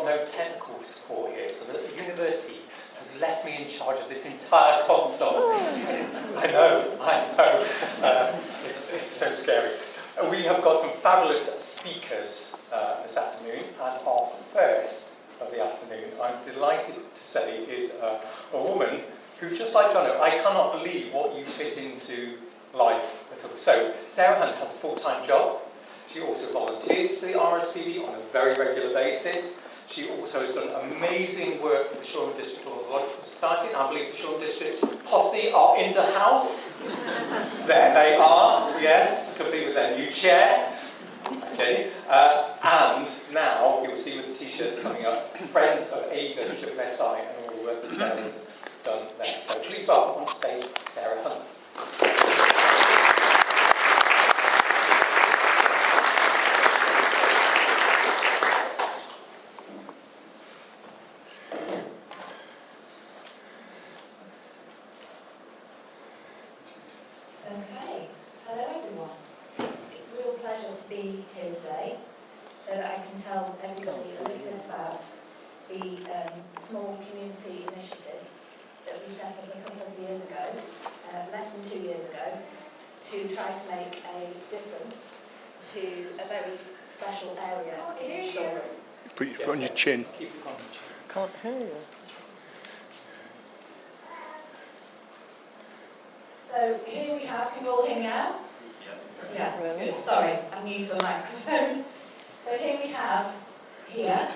got no technical support here, so the university has left me in charge of this entire console. I know. It's so scary. We have got some fabulous speakers this afternoon, and our first of the afternoon, I'm delighted to say, is a woman who, just like John, I cannot believe what you fit into life at all. So, Sarah Hunt has a full-time job. She also volunteers for the RSPB on a very regular basis. She also has done amazing work with the Shoreham District Ornithological Society, and I believe the Shoreham District posse are in the house. There they are, yes, complete with their new chair. Okay. And now, you'll see with the t-shirts coming up, Friends of Adur SSSI and all the work that Sarah's done there. So please welcome on stage Sarah Hunt. Okay, hello everyone. It's a real pleasure to be here today so that I can tell everybody a little bit about the small community initiative that we set up a couple of years ago, less than 2 years ago, to try to make a difference to a very special area in Shoreham. Put it on your chin. Keep it on your chin. Can't hear you. So here we have, can you all hear me now? Yeah, good. Sorry, I'm new to a microphone. So here we have, here,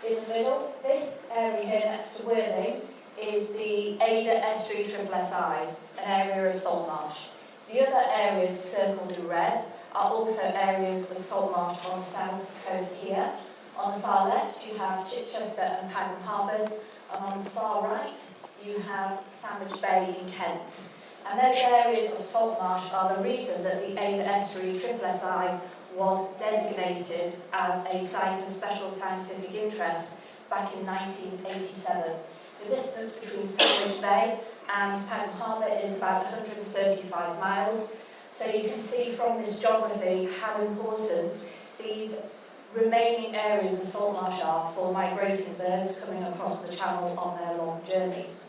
in the middle, this area here next to Worthing is the Adur Estuary SSSI, an area of salt marsh. The other areas circled in red are also areas of salt marsh on the south coast here. On the far left you have Chichester and Pagham Harbours, and on the far right you have Sandwich Bay in Kent. And those areas of salt marsh are the reason that the Adur Estuary SSSI was designated as a site of special scientific interest back in 1987. The distance between Sandwich Bay and Pagham Harbour is about 135 miles. So you can see from this geography how important these remaining areas of salt marsh are for migrating birds coming across the channel on their long journeys.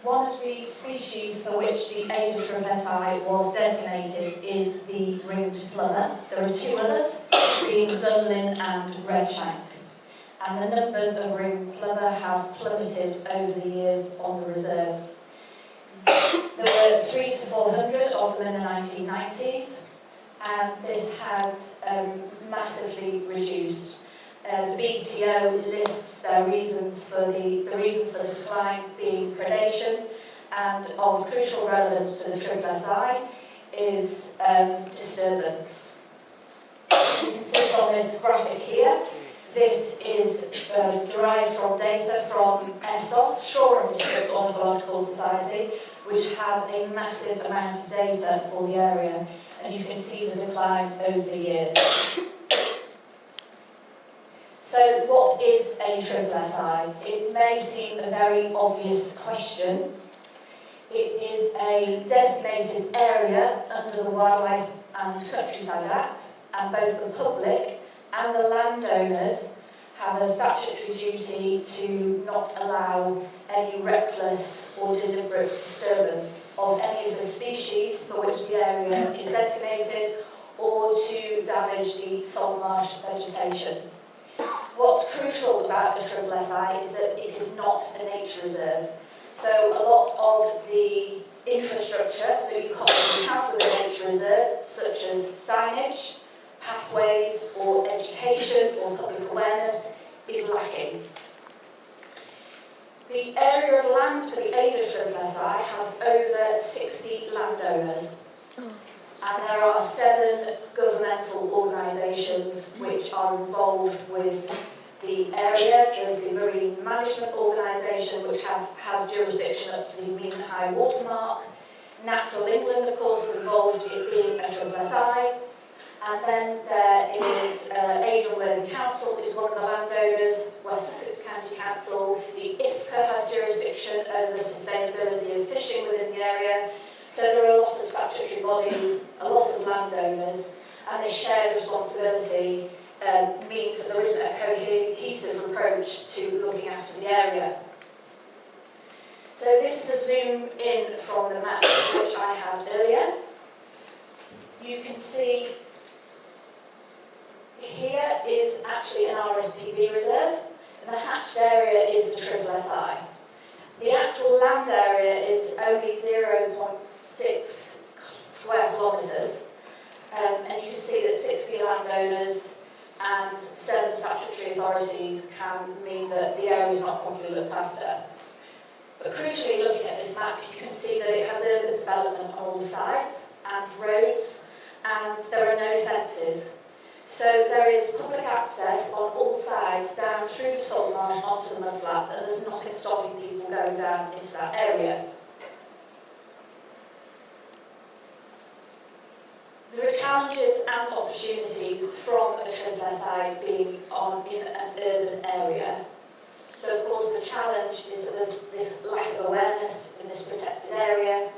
One of the species for which the Adur SSSI was designated is the ringed plover. There are two others, being Dunlin and redshank. And the numbers of ringed plover have plummeted over the years on the reserve. There were 300 to 400 of them in the 1990s, and this has massively reduced. The BTO lists their reasons for the decline being predation, and of crucial relevance to the SSSI is disturbance. You can see from this graphic here, this is derived from data from SOS, Shoreham District Ornithological Society, which has a massive amount of data for the area, and you can see the decline over the years. So what is a SSSI? It may seem a very obvious question. It is a designated area under the Wildlife and Countryside Act, and both the public and the landowners have a statutory duty to not allow any reckless or deliberate disturbance of any of the species for which the area is designated, or to damage the salt marsh vegetation. What's crucial about a SSSI is that it is not a nature reserve. So a lot of the infrastructure that you commonly have with a nature reserve, such as signage, pathways, or education or public awareness, is lacking. The area of land for the Adur SSSI has over 60 landowners. And there are 7 governmental organisations which are involved with the area. There's the Marine Management Organisation, which has jurisdiction up to the mean high watermark. Natural England, of course, is involved in being a SSSI. And then there is Adur Worthing Council is one of the landowners, West Sussex County Council. The IFCA has jurisdiction over the sustainability of fishing within the area. So there are a lot of statutory bodies, a lot of landowners, and this shared responsibility means that there isn't a cohesive approach to looking after the area. So this is a zoom in from the map which I had earlier. You can see here is actually an RSPB reserve, and the hatched area is the SSSI. The actual land area is only 0.6 square kilometres, and you can see that 60 landowners and 7 statutory authorities can mean that the area is not properly looked after. But crucially, looking at this map, you can see that it has urban development on all sides, and roads, and there are no fences. So there is public access on all sides down through the salt marsh onto the mudflats, and there's nothing stopping people going down into that area. There are challenges and opportunities from a SSSI being in an urban area. So of course the challenge is that there's this lack of awareness in this protected area,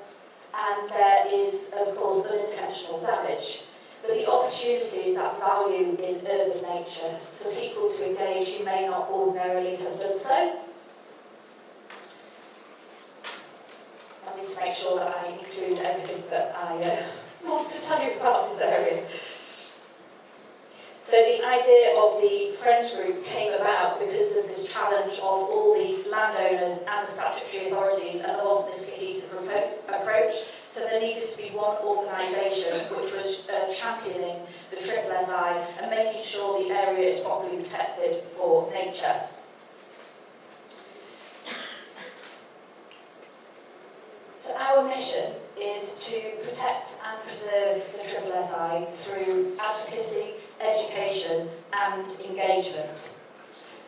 and there is of course unintentional damage. But the opportunities, that value in urban nature for people to engage who may not ordinarily have done so. I need to make sure that I include everything that I want to tell you about this area. So the idea of the Friends group came about because there's this challenge of all the landowners and the statutory authorities, and there wasn't this cohesive approach. So there needed to be one organisation which was championing the SSSI and making sure the area is properly protected for nature. So our mission is to protect and preserve the SSSI through advocacy, education and engagement.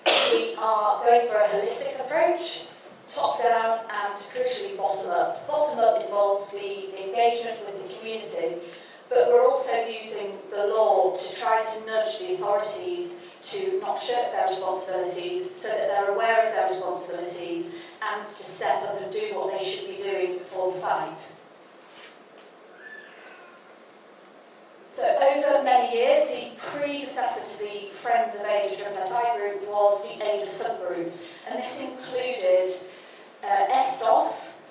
We are going for a holistic approach, top down and crucially bottom up. Bottom up involves the engagement with the community, but we're also using the law to try to nudge the authorities to not shirk their responsibilities so that they're aware of their responsibilities and to step up and do what they should be doing for the site. So over many years, the predecessor to the Friends of Ada SSSI group was the Ada subgroup, and this included ESTOS,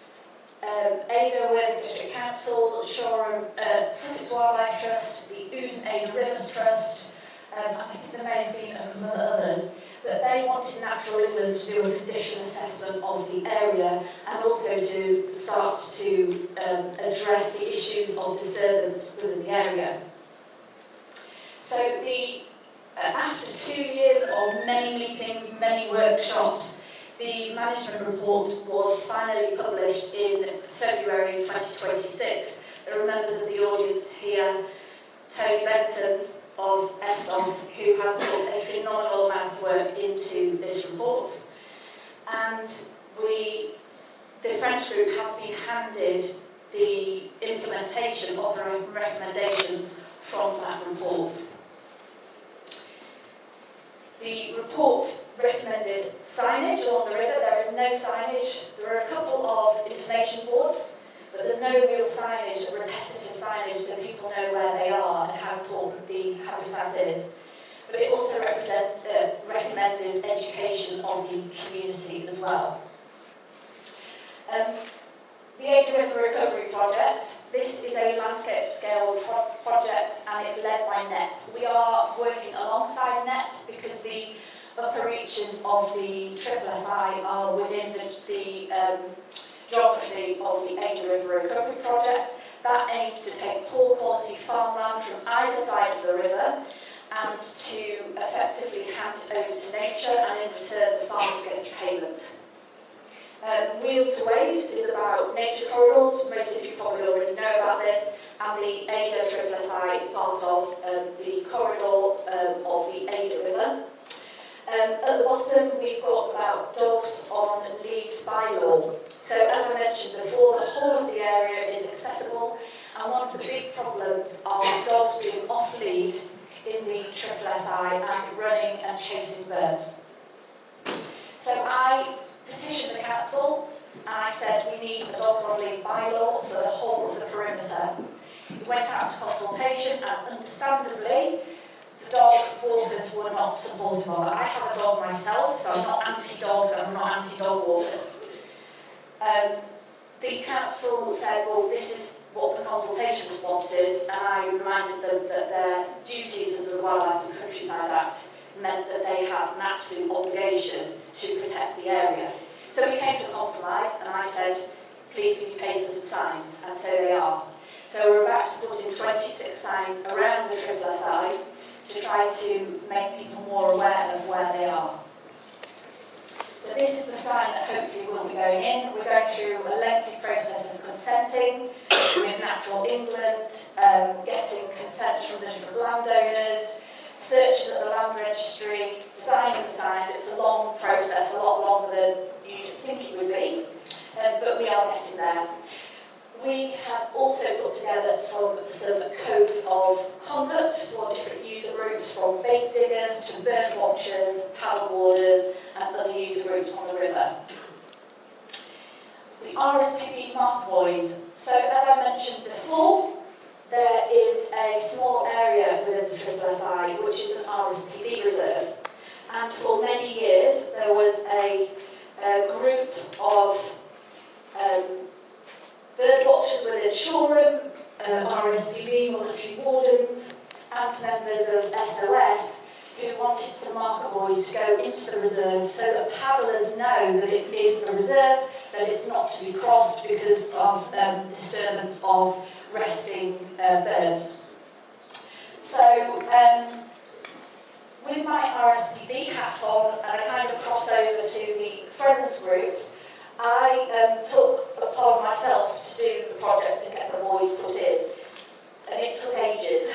Ada Worthing District Council, Shoreham, Sussex Wildlife Trust, the Ouse and Ada Rivers Trust, and I think there may have been a couple of others, but they wanted Natural England to do a condition assessment of the area and also to start to address the issues of disturbance within the area. So after 2 years of many meetings, many workshops, the management report was finally published in February 2026. There are members of the audience here, Tony Benton of ESTOS, who has put a phenomenal amount of work into this report. And the French group has been handed the implementation of the recommendations from that report. The report recommended signage along the river. There is no signage. There are a couple of information boards, but there's no real signage, repetitive signage, so people know where they are and how important the habitat is. But it also recommended education of the community as well. The Ada River Recovery Project, this is a landscape scale project and it's led by NEP. We are working alongside NEP because the upper reaches of the SSSI are within the geography of the Ada River Recovery Project. That aims to take poor quality farmland from either side of the river and to effectively hand it over to nature, and in return the farmers get payment. Wheel to Wave is about nature corridors. Most of you probably already know about this, and the Ada SSSI is part of the corridor of the Ada River. At the bottom we've got about dogs on leads by law. So as I mentioned before, the whole of the area is accessible, and one of the big problems are dogs being off lead in the SSSI and running and chasing birds. So I petitioned the council and I said we need a dogs on lead bylaw for the whole of the perimeter. It went out to consultation and understandably the dog walkers were not supportive of it. I have a dog myself, so I'm not anti-dogs, I'm not anti-dog walkers. The council said, well, this is what the consultation response is, and I reminded them that their duties under the Wildlife and Countryside Act meant that they had an absolute obligation to protect the area. So we came to a compromise, and I said, please can you pay for some signs, and so they are. So we're about to put in 26 signs around the SSSI to try to make people more aware of where they are. So this is the sign that hopefully will be going in. We're going through a lengthy process of consenting with Natural England, getting consent from the different landowners, searches at the land registry, designing the signs. It's a long process, a lot longer than you'd think it would be, but we are getting there. We have also put together some codes of conduct for different user groups, from bait diggers to bird watchers, paddle boarders, and other user groups on the river. The RSPB marker buoys. So, as I mentioned before, there is a small area within the SSSI which is an RSPB reserve. And for many years, there was a group of bird watchers within Shoreham, RSPB, voluntary wardens, and members of SOS who wanted some marker buoys to go into the reserve so that paddlers know that it is a reserve, that it's not to be crossed because of disturbance of resting birds. So, with my RSPB hat on, and I kind of cross over to the Friends group, I took upon myself to do the project to get the buoys put in, and it took ages.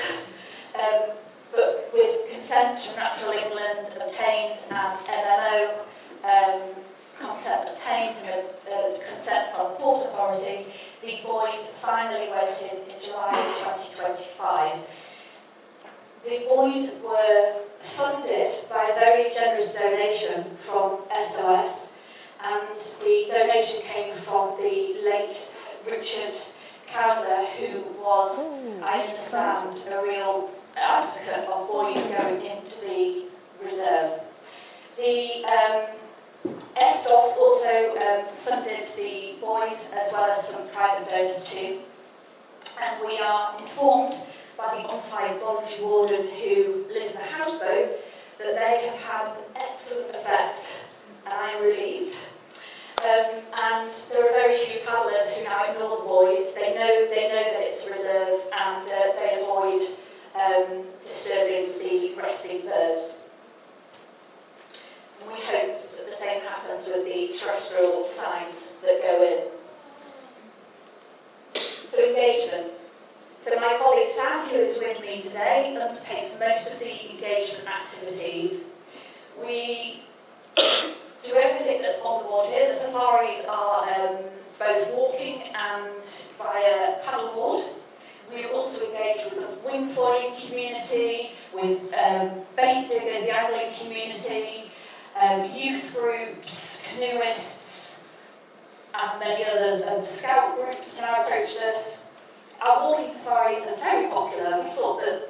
But with consent from Natural England obtained and MMO consent obtained and consent from the Port Authority, the buoys finally went in July 2025. The buoys were funded by a very generous donation from SOS, and the donation came from the late Richard Cowser, who was, I understand, a real advocate of buoys going into the reserve. The SDOS also funded the buoys, as well as some private donors too, and we are informed by the on-site voluntary warden who lives in a houseboat that they have had an excellent effect, and I am relieved. And there are very few paddlers who now ignore the buoys. They know that it's a reserve, and they avoid disturbing the resting birds. And we hope that the same happens with the terrestrial signs that go in. So engagement. So my colleague Sam, who is with me today, undertakes most of the engagement activities. We do everything that's on the board here. The safaris are both walking and via paddleboard. We also engage with the wing foiling community, with bait diggers, the angling community, youth groups, canoeists, and many others. And the scout groups now approach us. Our walking safaris are very popular. We thought that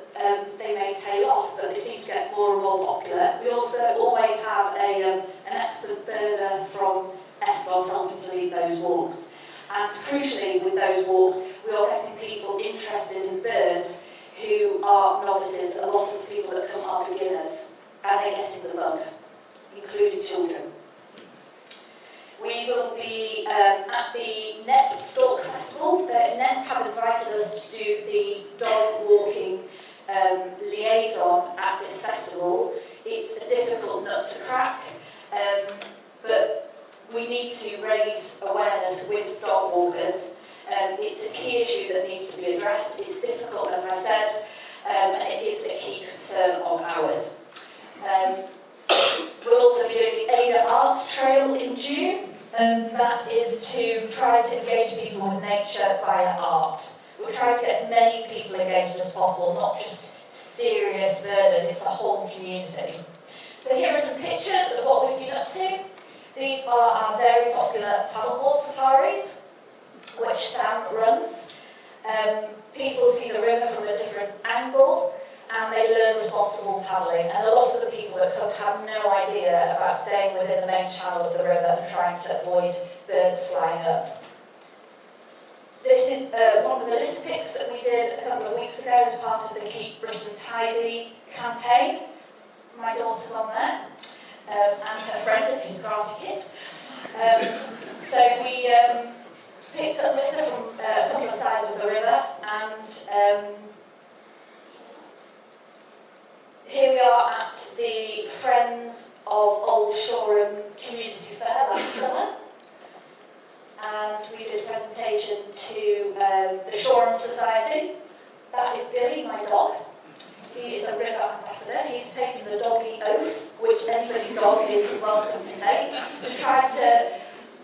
they may tail off, but they seem to get more and more popular. We also always have an excellent birder from SDOS helping to lead those walks. And crucially, with those walks, we are getting people interested in birds who are novices. A lot of the people that come are beginners, and they're getting the bug, including children. We will be at the NEP Stalk Festival. The NEP have invited us to do the dog walking liaison at this festival. It's a difficult nut to crack, but we need to raise awareness with dog walkers. It's a key issue that needs to be addressed. It's difficult, as I said, and it is a key concern of ours. We'll also be doing the Ada Arts Trail in June. That is to try to engage people with nature via art. We'll try to get as many people engaged as possible, not just serious birders, it's a whole community. So here are some pictures of what we've been up to. These are our very popular paddleboard safaris, which Sam runs. People see the river from a different angle, and they learn responsible paddling. And a lot of the people that come have no idea about staying within the main channel of the river and trying to avoid birds flying up. This is one of the list pics that we did a couple of weeks ago as part of the Keep Britain Tidy campaign. My daughter's on there, and her friend in his karate kit. So we picked up litter from a couple of sides of the river, and here we are at the Friends of Old Shoreham Community Fair last summer. And we did a presentation to the Shoreham Society. That is Billy, my dog. He is a river ambassador. He's taken the doggy oath, which anybody's dog is welcome to take, to try to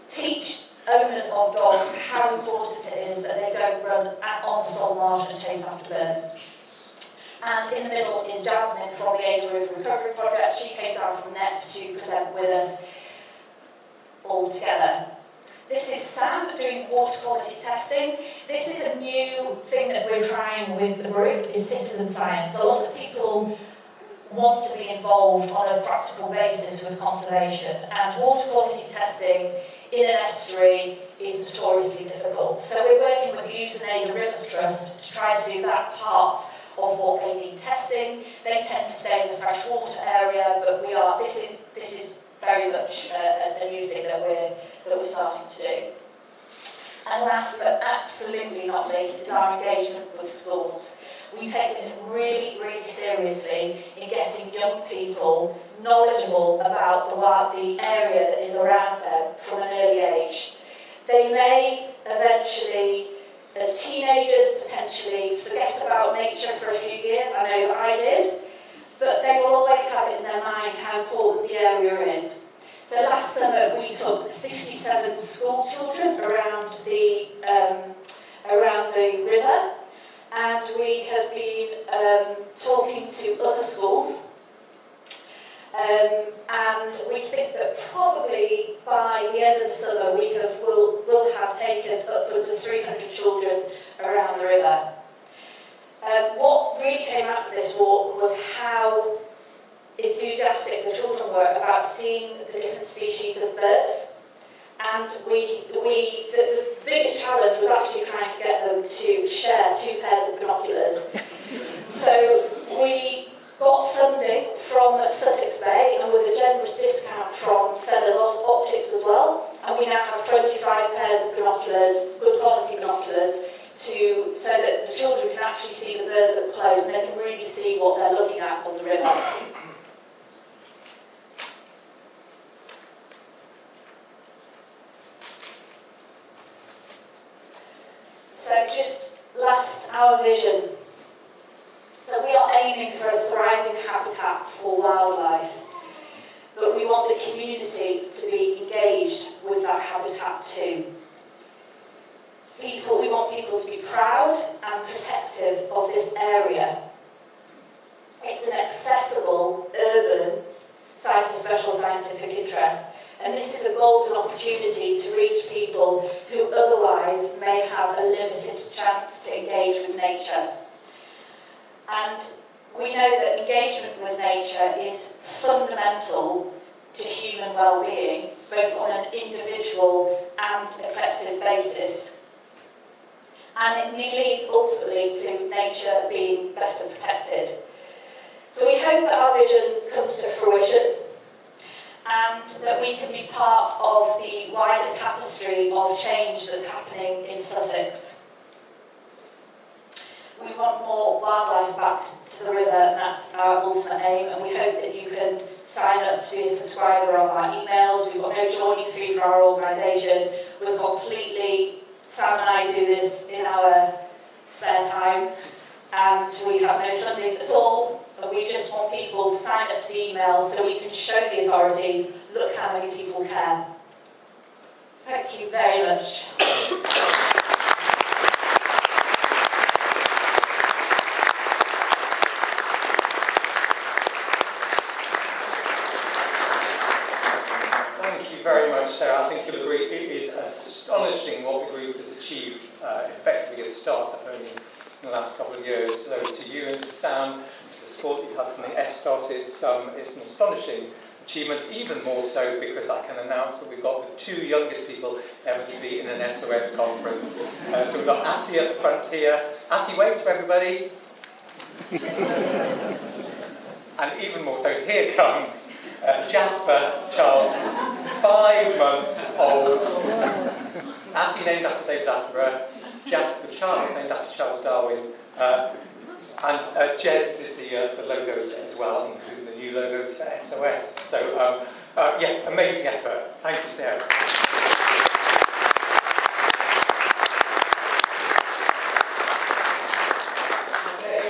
teach owners of dogs how important it is that they don't run on the Salt Marsh and chase after birds. And in the middle is Jasmine from the Adur River Recovery Project. She came down from NEP to present with us all together. This is Sam doing water quality testing. This is a new thing that we're trying with the group, is citizen science. A lot of people want to be involved on a practical basis with conservation, and water quality testing in an estuary is notoriously difficult. So we're working with the Youth and Aid Rivers Trust to try to do that part of what they need testing. They tend to stay in the freshwater area, but this is very much a new thing that we're starting to do. And last but absolutely not least is our engagement with schools. We take this really, really seriously in getting young people knowledgeable about the area that is around them from an early age. They may eventually, as teenagers, potentially forget about nature for a few years. I know that I did. But they will always have it in their mind how important the area is. So last summer we took 57 school children around the river, and we have been talking to other schools, and we think that probably by the end of the summer we'll have taken upwards of 300 children around the river. What really came out of this walk was how enthusiastic the children were about seeing the different species of birds. And the biggest challenge was actually trying to get them to share 2 pairs of binoculars. So we got funding from Sussex Bay, and with a generous discount from Feathers Optics as well. And we now have 25 pairs of binoculars, good quality binoculars, so that the children can actually see the birds up close and they can really see what they're looking at on the river. So just last, our vision. So we are aiming for a thriving habitat for wildlife, but we want the community to be engaged with that habitat too. We want people to be proud and protective of this area. It's an accessible, urban site of special scientific interest, and this is a golden opportunity to reach people who otherwise may have a limited chance to engage with nature. And we know that engagement with nature is fundamental to human well-being, both on an individual and a collective basis. And it leads ultimately to nature being better protected. So we hope that our vision comes to fruition and that we can be part of the wider tapestry of change that's happening in Sussex. We want more wildlife back to the river, and that's our ultimate aim, and we hope that you can sign up to be a subscriber of our emails. We've got no joining fee for our organisation. We're completely, Sam and I do this in our spare time, and we have no funding at all, and we just want people to sign up to the emails so we can show the authorities, look how many people care. Thank you very much. Thank you very much, Sarah. I think you'll agree it is astonishing what the group has achieved, effectively a start-up only in the last couple of years. So to you and to Sam, to support you've had from the ESTOS. It's an astonishing achievement, even more so because I can announce that we've got the 2 youngest people ever to be in an SOS conference. So we've got Atty at the front here. Atty, wave to everybody. And even more so, here comes Jasper Charles, 5 months old. Atty named after David Attenborough. Jasper Charles named after Charles Darwin. And Jez did the logos as well, including the new logos for SOS. So, yeah, amazing effort. Thank you, Sarah.